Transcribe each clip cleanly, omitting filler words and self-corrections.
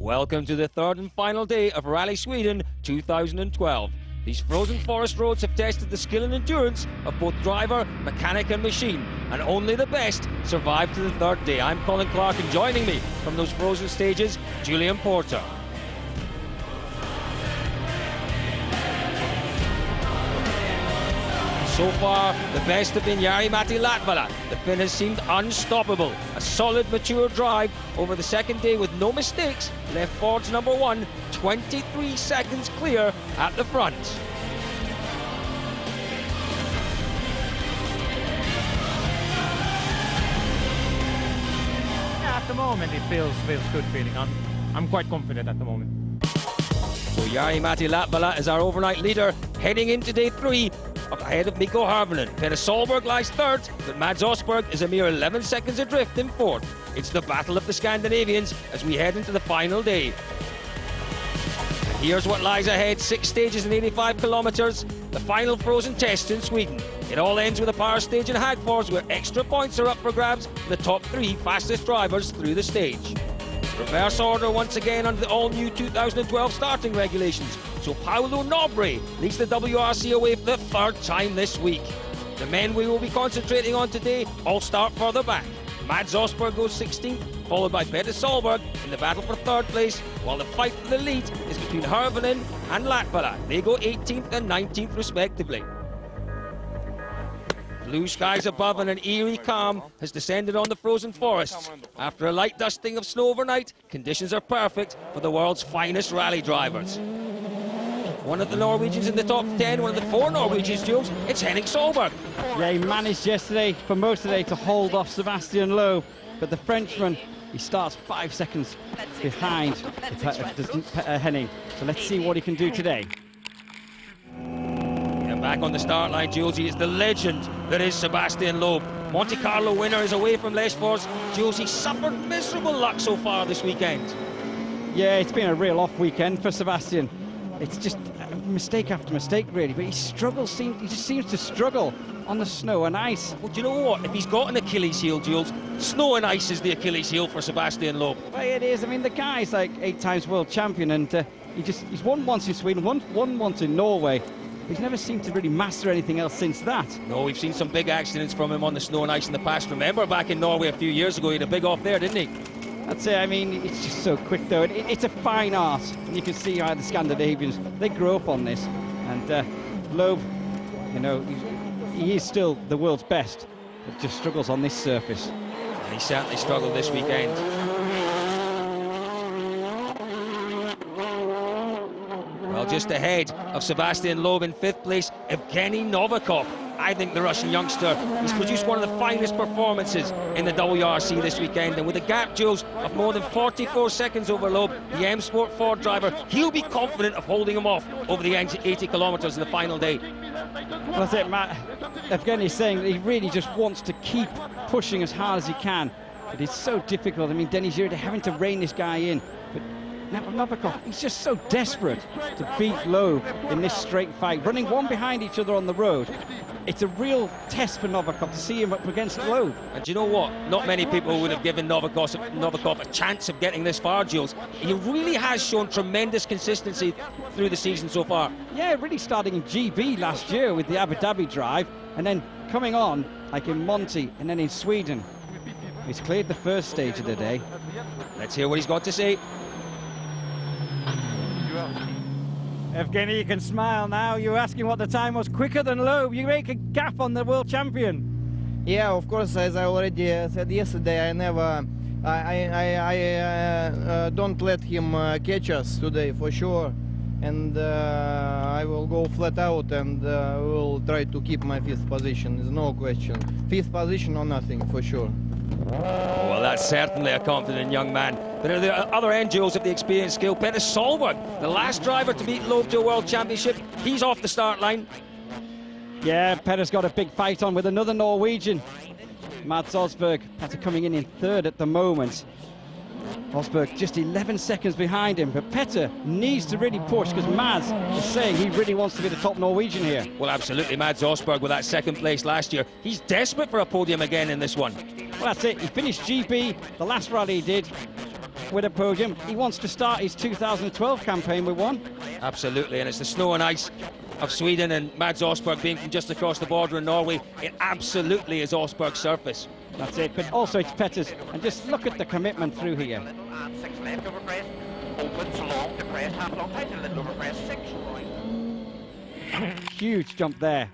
Welcome to the third and final day of Rally Sweden 2012. These frozen forest roads have tested the skill and endurance of both driver, mechanic and machine, and only the best survived to the third day. I'm Colin Clark, and joining me from those frozen stages, Julian Porter. So far, the best have been Jari-Matti Latvala. The Finn has seemed unstoppable. A solid, mature drive over the second day with no mistakes. Left Ford's number one, 23 seconds clear at the front. Yeah, at the moment it feels good feeling. I'm quite confident at the moment. So Jari-Matti Latvala is our overnight leader heading into day three, ahead of Mikko Harvonen. Peter Solberg lies third, but Mads Osberg is a mere 11 seconds adrift in fourth. It's the battle of the Scandinavians as we head into the final day. And here's what lies ahead: 6 stages and 85 kilometres, the final frozen test in Sweden. It all ends with a power stage in Hagfors, where extra points are up for grabs for the top 3 fastest drivers through the stage. Reverse order once again under the all-new 2012 starting regulations. So Paolo Nobre leads the WRC away for the third time this week. The men we will be concentrating on today all start further back. Mads Osberg goes 16th, followed by Peter Solberg in the battle for third place, while the fight for the lead is between Harvonen and Latvala. They go 18th and 19th respectively. Blue skies above and an eerie calm has descended on the frozen forests. After a light dusting of snow overnight, conditions are perfect for the world's finest rally drivers. One of the Norwegians in the top 10, one of the 4 Norwegians, Jules, it's Henrik Solberg. Yeah, he managed yesterday, for most of the day, to hold off Sebastian Loeb, but the Frenchman, he starts 5 seconds behind Henning. So let's see what he can do today. Back on the start line, Josie, is the legend that is Sebastian Loeb. Monte Carlo winner is away from Les Force. Josie suffered miserable luck so far this weekend. Yeah, it's been a real off weekend for Sebastian. It's just mistake after mistake, really, but he struggles, he just seems to struggle on the snow and ice. Well, do you know what? If he's got an Achilles heel, Jules, snow and ice is the Achilles heel for Sebastian Loeb. Well, it is. I mean, the guy's like 8 times world champion, and he's won once in Sweden, won once in Norway. He's never seemed to really master anything else since that. No, we've seen some big accidents from him on the snow and ice in the past. Remember back in Norway a few years ago, he had a big off there, didn't he? I'd say, I mean, it's just so quick though. It's a fine art, and you can see how the Scandinavians, they grew up on this. And Loeb, you know, he is still the world's best, but just struggles on this surface. And he certainly struggled this weekend. Well, just ahead of Sebastian Loeb in 5th place, Evgeny Novikov. I think the Russian youngster has produced one of the finest performances in the WRC this weekend, and with a gap, Jules, of more than 44 seconds over Loeb, the M Sport Ford driver, he'll be confident of holding him off over the 80 kilometres in the final day. Well, that's it, Matt. Evgeny's saying that he really just wants to keep pushing as hard as he can, but it's so difficult. I mean, Denis Zurich having to rein this guy in, but Novikov, he's just so desperate to beat Loeb in this straight fight, running one behind each other on the road. It's a real test for Novikov to see him up against Loeb. And do you know what? Not many people would have given Novikov a chance of getting this far, Jules. He really has shown tremendous consistency through the season so far. Yeah, really starting in GB last year with the Abu Dhabi drive, and then coming on like in Monty and then in Sweden. He's cleared the first stage of the day. Let's hear what he's got to say. Evgeny, you can smile now. You're asking what the time was. Quicker than Loeb. You make a gap on the world champion. Yeah, of course, as I already said yesterday, I don't let him catch us today for sure, and I will go flat out and will try to keep my 5th position. There's no question. 5th position or nothing for sure. Oh, well, that's certainly a confident young man. But at the other end, Jules, of the experience scale, Petter Solberg, the last driver to beat Loeb to a World Championship, he's off the start line. Yeah, Petter's got a big fight on with another Norwegian, Mads Osberg. Petter coming in third at the moment. Osberg just 11 seconds behind him, but Petter needs to really push because Mads is saying he really wants to be the top Norwegian here. Well, absolutely. Mads Osberg with that second place last year. He's desperate for a podium again in this one. Well, that's it. He finished GB, the last rally he did, with a podium. He wants to start his 2012 campaign with one. Absolutely, and it's the snow and ice of Sweden, and Mads Osberg being from just across the border in Norway, it absolutely is Osberg's surface. That's it, but also it's Petter's, and just look at the commitment through here. Huge jump there.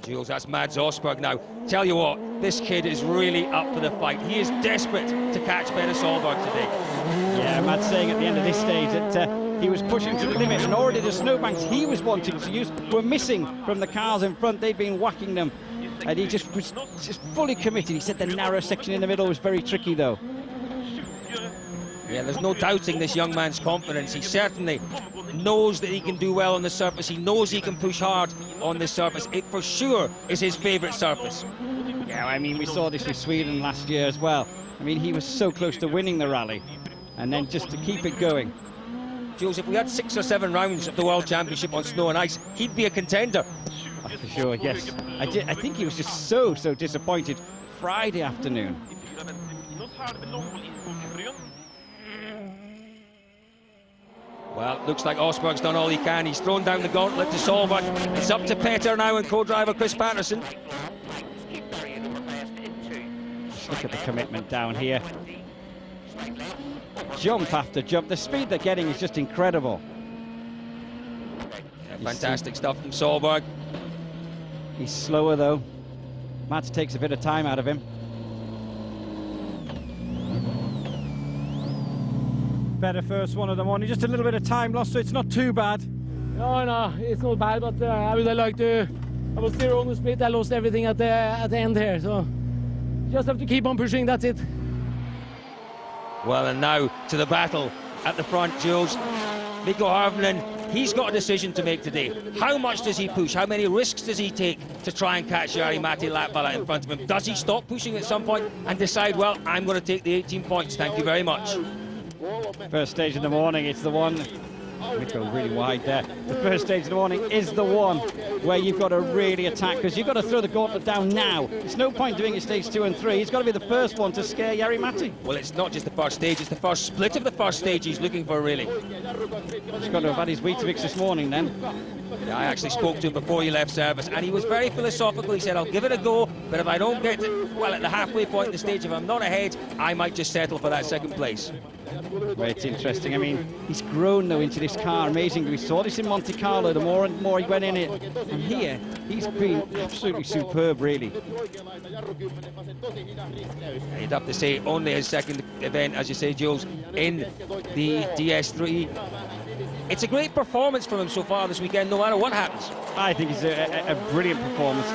Jules, that's Mads Osberg now. Tell you what, this kid is really up for the fight. He is desperate to catch Petter Solberg today. Yeah, Mads saying at the end of this stage that he was pushing to the limit, and already the snowbanks he was wanting to use were missing from the cars in front. They'd been whacking them, and he just was fully committed. He said the narrow section in the middle was very tricky, though. Yeah, there's no doubting this young man's confidence. He certainly knows that he can do well on the surface. He knows he can push hard on this surface. It for sure is his favourite surface. Yeah, I mean, we saw this with Sweden last year as well. I mean, he was so close to winning the rally, and then just to keep it going. Jules, if we had 6 or 7 rounds of the World Championship on snow and ice, he'd be a contender. Oh, for sure, yes. I think he was just so disappointed Friday afternoon. Well, looks like Osberg's done all he can. He's thrown down the gauntlet to Solberg. It's up to Petter now and co-driver Chris Patterson. Just look at the commitment down here. Jump after jump. The speed they're getting is just incredible. Yeah, fantastic stuff from Solberg. He's slower, though. Mads takes a bit of time out of him. Better first one of the morning, just a little bit of time lost, so it's not too bad. No, it's not bad, but I would like to. I was there on the split. I lost everything at the end here, so just have to keep on pushing. That's it. Well, and now to the battle at the front, Jules. Mikko Harvinen, he's got a decision to make today. How much does he push? How many risks does he take to try and catch Jari-Matti Latvala in front of him? Does he stop pushing at some point and decide, well, I'm going to take the 18 points, thank you very much? First stage in the morning, it's the one. Mikko really wide there. The first stage of the morning is the one where you've got to really attack, because you've got to throw the gauntlet down now. There's no point doing it stage 2 and 3. He's got to be the first one to scare Jari-Matti. Well, it's not just the first stage, it's the first split of the first stage he's looking for, really. He's got to have had his Weetabix this morning, then. Yeah, I actually spoke to him before he left service, and he was very philosophical. He said, I'll give it a go, but if I don't get it, well, at the halfway point in the stage, if I'm not ahead, I might just settle for that second place. Well, it's interesting. I mean, he's grown, though, into this car. Amazing. We saw this in Monte Carlo. The more and more he went in it. And here, he's been absolutely superb, really. You'd have to say only his second event, as you say, Jules, in the DS3. It's a great performance from him so far this weekend, no matter what happens. I think it's a brilliant performance,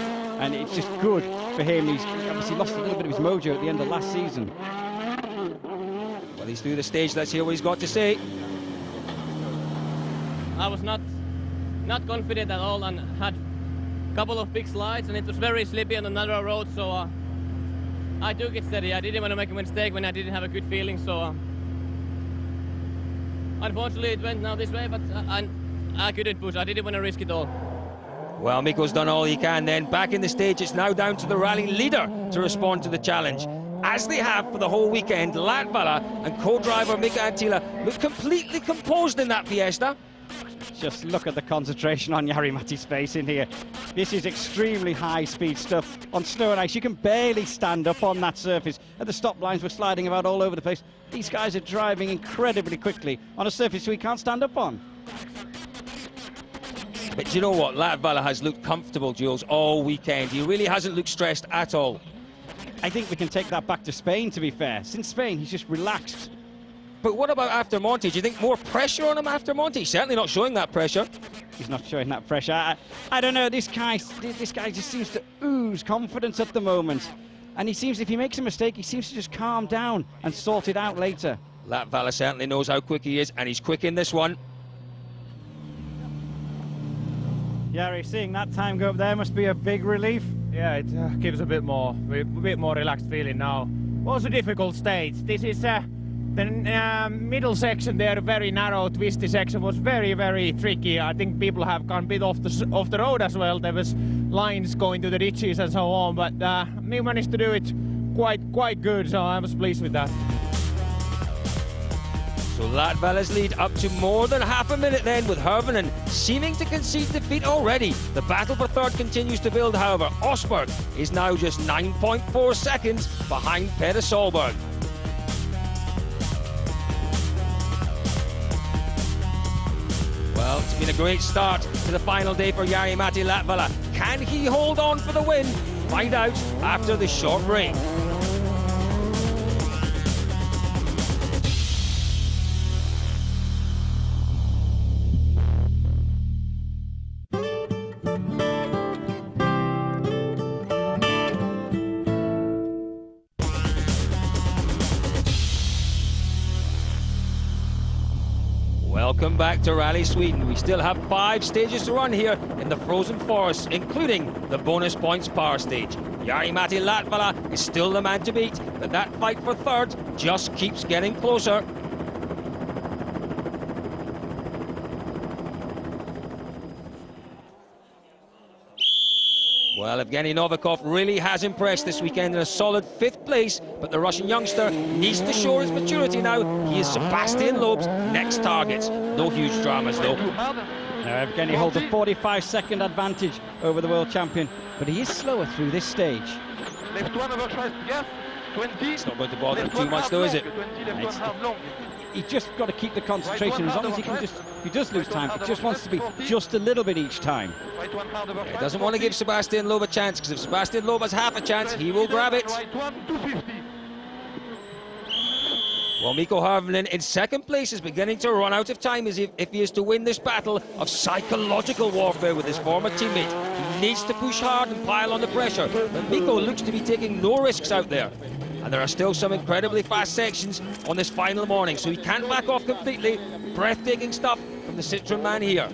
and it's just good for him. He's obviously lost a little bit of his mojo at the end of last season. Well, he's through the stage. Let's hear what he's got to say. I was not confident at all, and had a couple of big slides, and it was very slippy on the narrow road, so I took it steady. I didn't want to make a mistake when I didn't have a good feeling, so unfortunately it went now this way, but I couldn't push. I didn't want to risk it all. Well, Mikko's done all he can then. Back in the stage, it's now down to the rally leader to respond to the challenge. As they have for the whole weekend, Latvala and co-driver Mika Anttila look completely composed in that Fiesta. Just look at the concentration on Jari-Matti's face in here. This is extremely high-speed stuff. On snow and ice, you can barely stand up on that surface. And the stop lines were sliding about all over the place. These guys are driving incredibly quickly on a surface we can't stand up on. But do you know what? Latvala has looked comfortable, Jules, all weekend. He really hasn't looked stressed at all. I think we can take that back to Spain, to be fair. Since Spain, he's just relaxed. But what about after Monte? Do you think more pressure on him after Monte? He's certainly not showing that pressure. He's not showing that pressure. I don't know, this guy just seems to ooze confidence at the moment. And he seems, if he makes a mistake, he seems to just calm down and sort it out later. Latvala certainly knows how quick he is, and he's quick in this one. Jari, seeing that time go up there must be a big relief. Yeah, it gives a bit more relaxed feeling now. Also difficult stage. This is the middle section there, very narrow, twisty section, was very, very tricky. I think people have gone a bit off the road as well. There was lines going to the ditches and so on, but we managed to do it quite good, so I was pleased with that. So Latvala's lead up to more than half a minute then, with Hirvonen seeming to concede defeat already. The battle for third continues to build, however. Osberg is now just 9.4 seconds behind Peter Solberg. Well, it's been a great start to the final day for Jari-Matti Latvala. Can he hold on for the win? Find out after this short break. Welcome back to Rally Sweden. We still have 5 stages to run here in the frozen forest, including the bonus points power stage. Jari-Matti Latvala is still the man to beat, but that fight for third just keeps getting closer. Well, Evgeny Novikov really has impressed this weekend in a solid 5th place, but the Russian youngster needs to show his maturity now. He is Sebastian Loeb's next target. No huge dramas, though. Evgeny holds a 45-second advantage over the world champion, but he is slower through this stage. It's not going to bother him too much, though, is it? He's just got to keep the concentration. As long as he can he does lose time, he just wants to be just a little bit each time. Yeah, he doesn't want to give Sebastian Loeb a chance, because if Sebastian Loeb has half a chance, he will grab it. Well, Mikko Hirvonen in 2nd place is beginning to run out of time if he is to win this battle of psychological warfare with his former teammate. He needs to push hard and pile on the pressure, but Mikko looks to be taking no risks out there. And there are still some incredibly fast sections on this final morning, so he can't back off completely. Breathtaking stuff from the Citroen man here.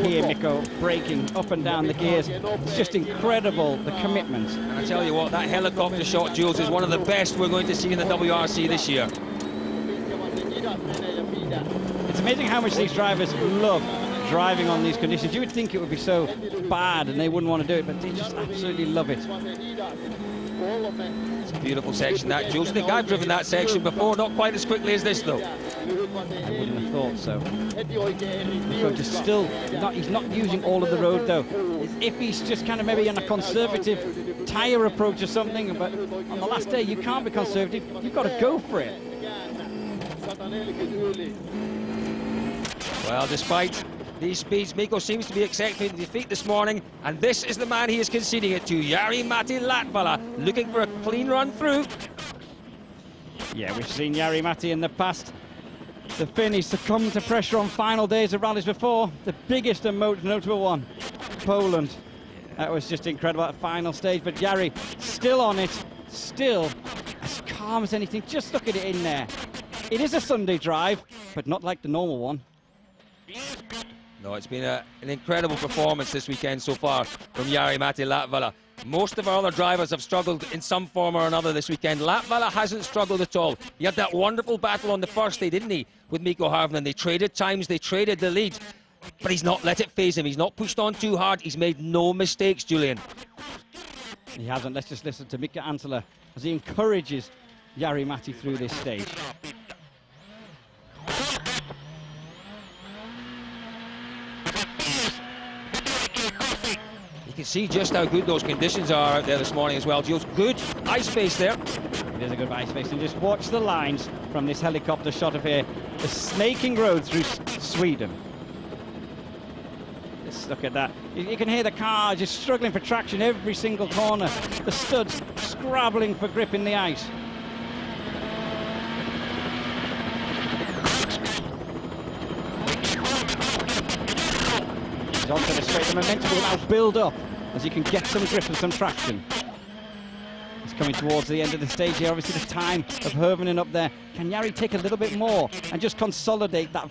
Here Mikko braking up and down the gears. It's just incredible, the commitment. And I tell you what, that helicopter shot, Jules, is one of the best we're going to see in the WRC this year. It's amazing how much these drivers love driving on these conditions. You would think it would be so bad and they wouldn't want to do it, but they just absolutely love it. It's a beautiful section, that, Jules. I think I've driven that section before, not quite as quickly as this, though. I wouldn't have thought so. Mikko just still, he's not using all of the road, though. If he's just kind of maybe on a conservative tyre approach or something, but on the last day, you can't be conservative. You've got to go for it. Well, despite these speeds, Mikko seems to be accepting defeat this morning, and this is the man he is conceding it to, Jari-Matti Latvala, looking for a clean run through. Yeah, we've seen Jari-Matti in the past. The Finn, he's succumbed to pressure on final days of rallies before. The biggest and most notable one, Poland. That was just incredible at the final stage, but Jari still on it, still as calm as anything. Just look at it in there. It is a Sunday drive, but not like the normal one. No, it's been an incredible performance this weekend so far from Jari-Matti Latvala. Most of our other drivers have struggled in some form or another this weekend. Latvala hasn't struggled at all. He had that wonderful battle on the first day, didn't he, with Mikko Hirvonen. They traded times, they traded the lead, but he's not let it phase him. He's not pushed on too hard. He's made no mistakes, Julian. He hasn't. Let's just listen to Mika Antila as he encourages Jari-Matti through this stage. You can see just how good those conditions are out there this morning as well, Jules. Good ice face there. It is a good ice face, and just watch the lines from this helicopter shot of here. The snaking road through Sweden. Just look at that. You can hear the car just struggling for traction every single corner. The studs scrabbling for grip in the ice. onto the straight. The momentum will now build up as he can get some grip and some traction. He's coming towards the end of the stage here. Obviously the time of Hirvonen up there. Can Jari take a little bit more and just consolidate that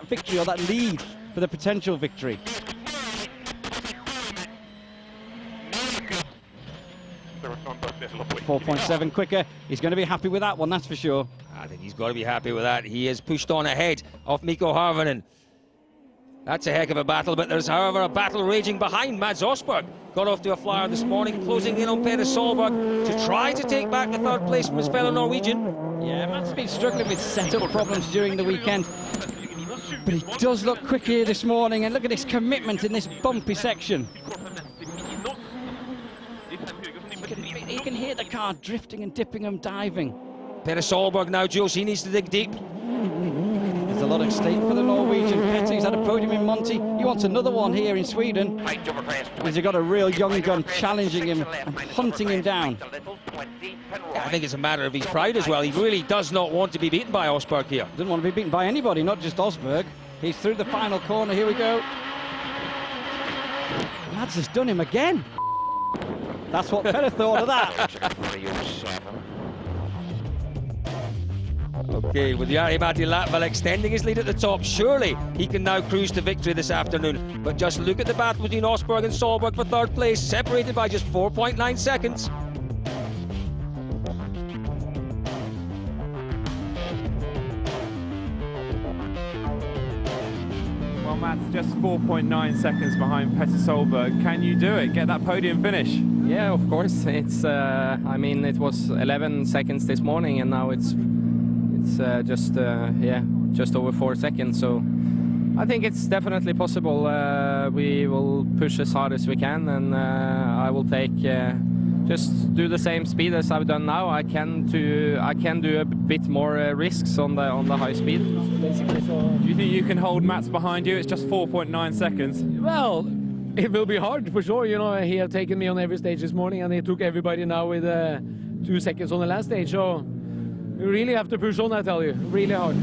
victory or that lead for the potential victory? 4.7 quicker. He's going to be happy with that one, that's for sure. I think he's got to be happy with that. He has pushed on ahead of Mikko Hirvonen. That's a heck of a battle, but there's, however, a battle raging behind. Mads Osberg got off to a flyer this morning, closing in on Peter Solberg to try to take back the third place from his fellow Norwegian. Yeah, Mads has been struggling with setup problems during the weekend, but he does look quick here this morning, and look at his commitment in this bumpy section. You can hear the car drifting and dipping and diving. Peter Solberg now, Jules, he needs to dig deep. There's a lot at stake for the Norwegian. Petty's had a podium in Monty. He wants another one here in Sweden. He's got a real young gun challenging him and hunting him down. I think it's a matter of his pride as well. He really does not want to be beaten by Osberg here. Doesn't want to be beaten by anybody, not just Osberg. He's through the final corner. Here we go. Mads has done him again. That's what Petter thought of that. Okay, with Jari-Matti Latvala extending his lead at the top, surely he can now cruise to victory this afternoon. But just look at the battle between Osberg and Solberg for third place, separated by just 4.9 seconds. Well, Matt's just 4.9 seconds behind Petter Solberg. Can you do it? Get that podium finish? Yeah, of course. It's. I mean, it was 11 seconds this morning, and now it's just over 4 seconds. So I think it's definitely possible. We will push as hard as we can, and I will take just do the same speed as I've done now. I can do a bit more risks on the high speed. Basically, so. Do you think you can hold Mats behind you? It's just 4.9 seconds. Well, it will be hard for sure. You know, he have taken me on every stage this morning, and he took everybody now with 2 seconds on the last stage. So you really have to push on, I tell you, really hard.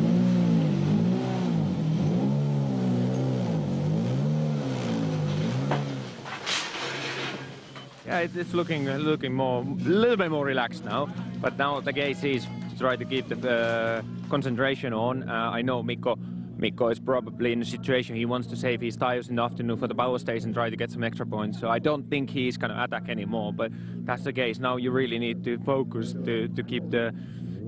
Yeah, it's looking more, a little bit more relaxed now. But now the case is to try to keep the concentration on. I know Mikko is probably in a situation he wants to save his tires in the afternoon for the power stage and try to get some extra points. So I don't think he's going to attack anymore. But that's the case. Now you really need to focus to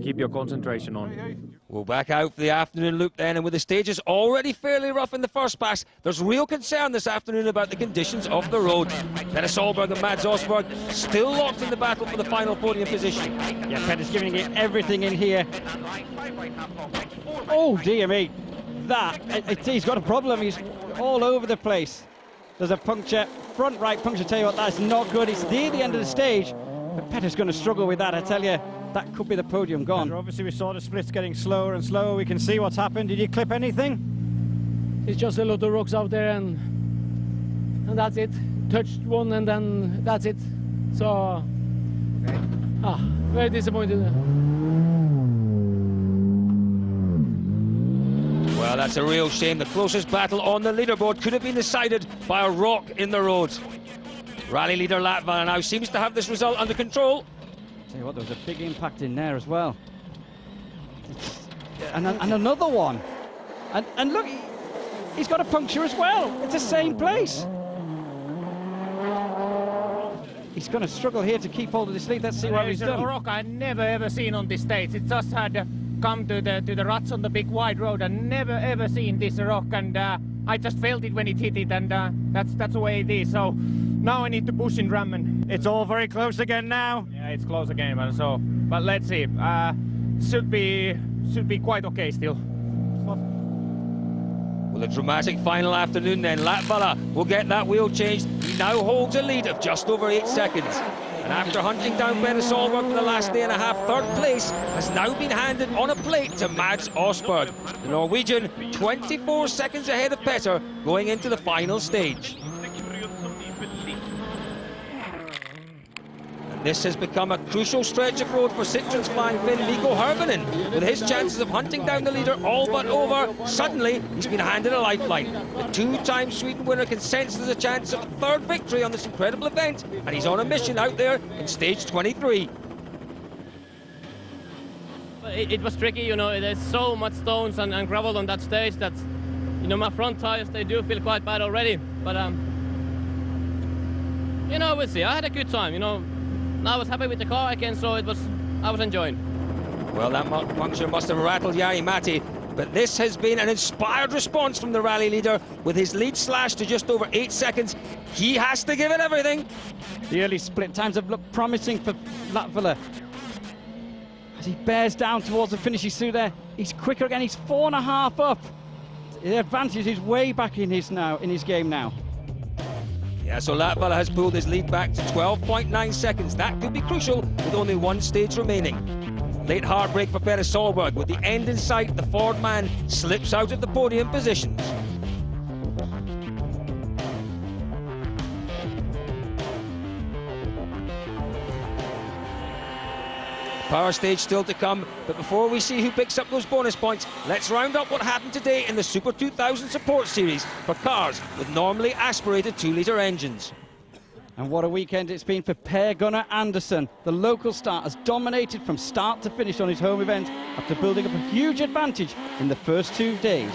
keep your concentration on. We'll back out for the afternoon loop then, and with the stages already fairly rough in the first pass, there's real concern this afternoon about the conditions of the road. Petter Solberg and Mads Osberg still locked in the battle for the final podium position. Yeah, Petter's giving it everything in here. Oh dear me, he's got a problem. He's all over the place. There's a puncture, front right puncture. Tell you what, that's not good. It's near the end of the stage, but Petter's going to struggle with that, I tell you. That could be the podium gone. Obviously, we saw the splits getting slower and slower. We can see what's happened. Did you clip anything? It's just a lot of rocks out there, and that's it. Touched one, and then that's it. So, very disappointed. Well, that's a real shame. The closest battle on the leaderboard could have been decided by a rock in the road. Rally leader Latvala now seems to have this result under control. Tell you what, there was a big impact in there as well. And another one. And look, he's got a puncture as well. It's the same place. He's going to struggle here to keep hold of this lead. Let's see what he's done. It's a rock I've never ever seen on this stage. It just had come to the ruts on the big wide road. I've never ever seen this rock, and I just felt it when it hit it, and that's the way it is. So now I need to push in Drammen. It's all very close again now. Yeah, it's close again, man. So, but let's see. Should be quite okay still. Well, a dramatic final afternoon then. Latvala will get that wheel changed. He now holds a lead of just over 8 seconds. And after hunting down Petter Solberg for the last day and a half, third place has now been handed on a plate to Mads Osberg. The Norwegian 24 seconds ahead of Petter going into the final stage. This has become a crucial stretch of road for Citroen's flying Finn Mikko Hirvonen. With his chances of hunting down the leader all but over, suddenly he's been handed a lifeline. The two-time Sweden winner can sense there's a chance of a third victory on this incredible event, and he's on a mission out there in stage 23. It was tricky, you know, there's so much stones and gravel on that stage that, you know, my front tires, they do feel quite bad already. But, you know, we'll see. I had a good time, you know. I was happy with the car again, so I was enjoying. Well, that puncture must have rattled Jari-Matti, but this has been an inspired response from the rally leader. With his lead slashed to just over 8 seconds, he has to give it everything. The early split times have looked promising for Latvala. As he bears down towards the finish, he's through there. He's quicker again, he's 4.5 up. The advantage is way back in his game now. Yeah, so Latvala has pulled his lead back to 12.9 seconds. That could be crucial with only one stage remaining. Late heartbreak for Petter Solberg. With the end in sight, the Ford man slips out of the podium positions. Power stage still to come, but before we see who picks up those bonus points, let's round up what happened today in the Super 2000 Support Series for cars with normally aspirated 2-litre engines. And what a weekend it's been for Per Gunnar Andersson. The local star has dominated from start to finish on his home event after building up a huge advantage in the first 2 days.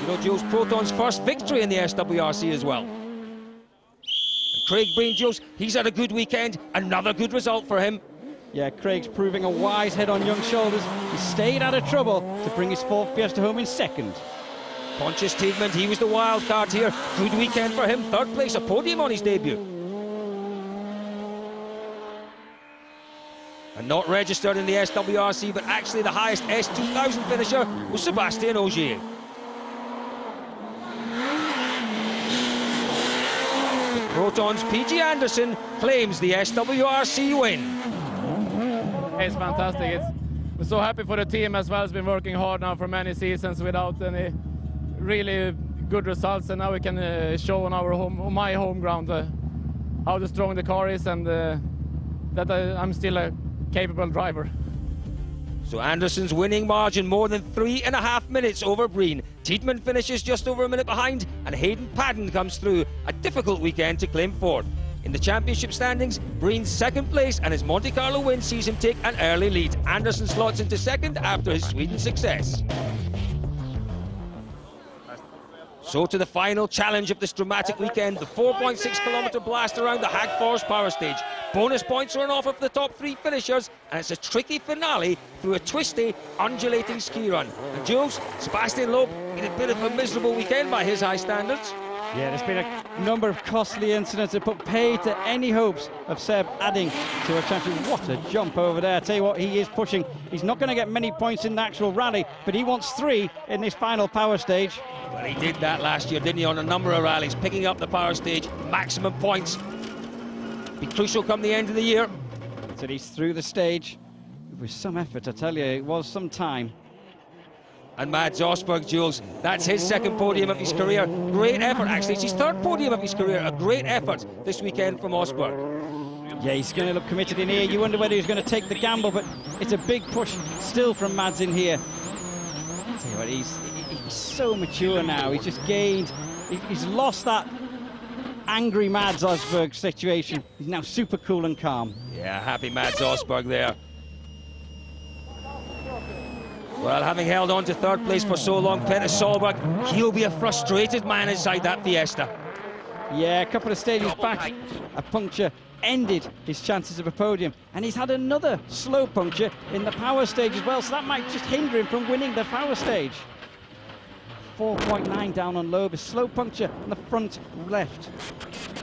You know, Jules, Proton's first victory in the SWRC as well. And Craig Breen, Jules, he's had a good weekend, another good result for him. Yeah, Craig's proving a wise head on young shoulders. He stayed out of trouble to bring his Ford Fiesta home in second. Pontius Tiedemont, he was the wild card here. Good weekend for him, third place, a podium on his debut. And not registered in the SWRC, but actually the highest S2000 finisher was Sebastian Ogier. Proton's PG Anderson claims the SWRC win. It's fantastic. We're so happy for the team as well. It's been working hard now for many seasons without any really good results, and now we can show on my home ground how strong the car is, and that I'm still a capable driver. So Anderson's winning margin more than 3.5 minutes over Breen. Tiedemont finishes just over a minute behind, and Hayden Padden comes through. A difficult weekend to claim fourth. In the championship standings, Breen's second place and his Monte Carlo win sees him take an early lead. Anderson slots into second after his Sweden success. So to the final challenge of this dramatic weekend, the 4.6-kilometre blast around the Hagfors power stage. Bonus points are on offer for the top 3 finishers, and it's a tricky finale through a twisty, undulating ski run. And Jules, Sebastian Loeb in a bit of a miserable weekend by his high standards. Yeah, there's been a number of costly incidents that put paid to any hopes of Seb adding to a championship. What a jump over there. I tell you what, he is pushing. He's not going to get many points in the actual rally, but he wants 3 in this final power stage. Well, he did that last year, didn't he, on a number of rallies, picking up the power stage, maximum points. Be crucial come the end of the year. So he's through the stage with some effort, I tell you. It was some time. And Mads Osberg, Jules, that's his second podium of his career. Great effort, actually. It's his third podium of his career. A great effort this weekend from Osberg. Yeah, he's going to look committed in here. You wonder whether he's going to take the gamble, but it's a big push still from Mads in here. I tell you what, he's so mature now. He's just gained, he's lost that angry Mads Osberg situation. He's now super cool and calm. Yeah, happy Mads Osberg there. Well, having held on to third place for so long, Petter Solberg, he'll be a frustrated man inside that Fiesta. Yeah, a couple of stages back, a puncture ended his chances of a podium, and he's had another slow puncture in the power stage as well, so that might just hinder him from winning the power stage. 4.9 down on Loeb, a slow puncture on the front left.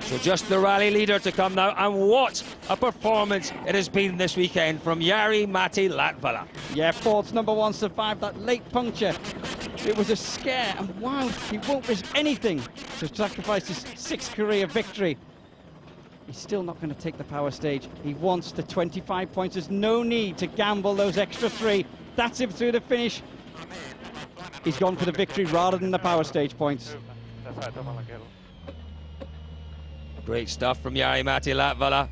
So just the rally leader to come now, and what a performance it has been this weekend from Jari-Matti Latvala. Yeah, Ford's #1 survived that late puncture. It was a scare, and wow, he won't risk anything to sacrifice his 6th career victory. He's still not going to take the power stage. He wants the 25 points. There's no need to gamble those extra 3. That's him through the finish. He's gone for the victory rather than the power stage points. Great stuff from Jari-Matti Latvala.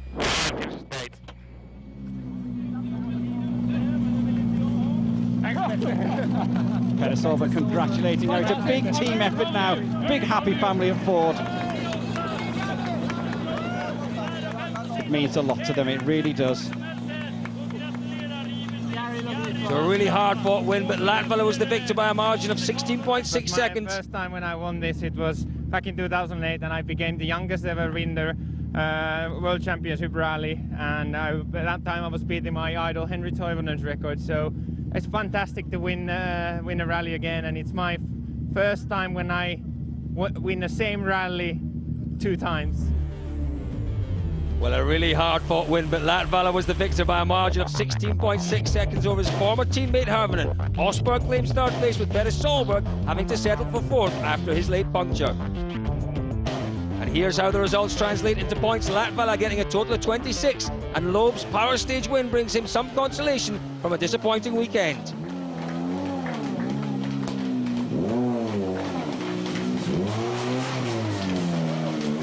Peder Solberg congratulating her. It's a big team effort now. Big happy family at Ford. It means a lot to them, it really does. So a really hard-fought win, but Latvala was the victor by a margin of 16.6 seconds. My first time when I won this, it was back in 2008, and I became the youngest ever winner, World Championship Rally, and at that time I was beating my idol Henry Toivonen's record. So it's fantastic to win a rally again, and it's my first time when I win the same rally 2 times. Well, a really hard-fought win, but Latvala was the victor by a margin of 16.6 seconds over his former teammate Harvonen. Osberg claims third place, with Peder Solberg having to settle for 4th after his late puncture. And here's how the results translate into points. Latvala getting a total of 26, and Loeb's power stage win brings him some consolation from a disappointing weekend.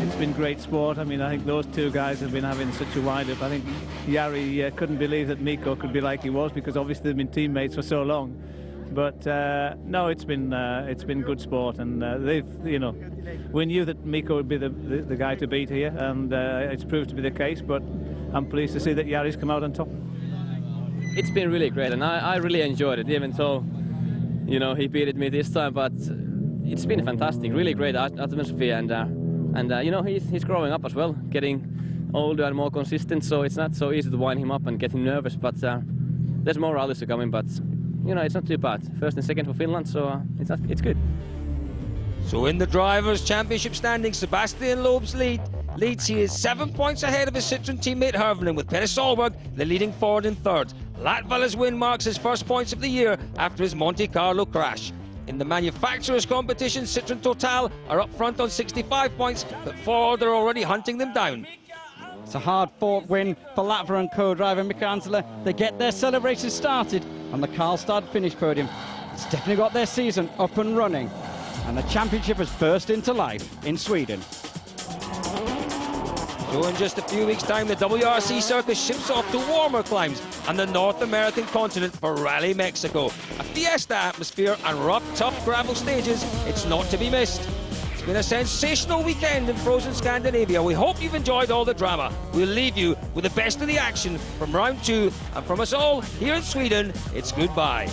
It's been great sport. I mean, I think those 2 guys have been having such a wind-up. I think Jari couldn't believe that Mikko could be like he was, because obviously they've been teammates for so long. But no, it's been good sport, and they've, you know, we knew that Mikko would be the guy to beat here, and it's proved to be the case. But I'm pleased to see that Jari's come out on top. It's been really great, and I really enjoyed it, even though, you know, he beat me this time. But it's been fantastic, really great atmosphere, and you know, he's growing up as well, getting older and more consistent, so it's not so easy to wind him up and get him nervous, but there's more rallies to come in, but you know, it's not too bad. First and second for Finland, so it's good. So in the Drivers' Championship standings, Sebastian Loeb's leads. He is 7 points ahead of his Citroen teammate Harvonen, with Peder Solberg the leading Ford in 3rd. Latvala's win marks his first points of the year after his Monte Carlo crash. In the manufacturers' competition, Citroen Total are up front on 65 points, but Ford are already hunting them down. It's a hard-fought win for Latvala and co-driver Mika Anttila. They get their celebration started on the Karlstad finish podium. It's definitely got their season up and running, and the championship has burst into life in Sweden. So in just a few weeks' time, the WRC circus ships off to warmer climes on the North American continent for Rally Mexico. A fiesta atmosphere and rough, tough gravel stages, it's not to be missed. It's been a sensational weekend in frozen Scandinavia. We hope you've enjoyed all the drama. We'll leave you with the best of the action from round 2, and from us all here in Sweden, it's goodbye.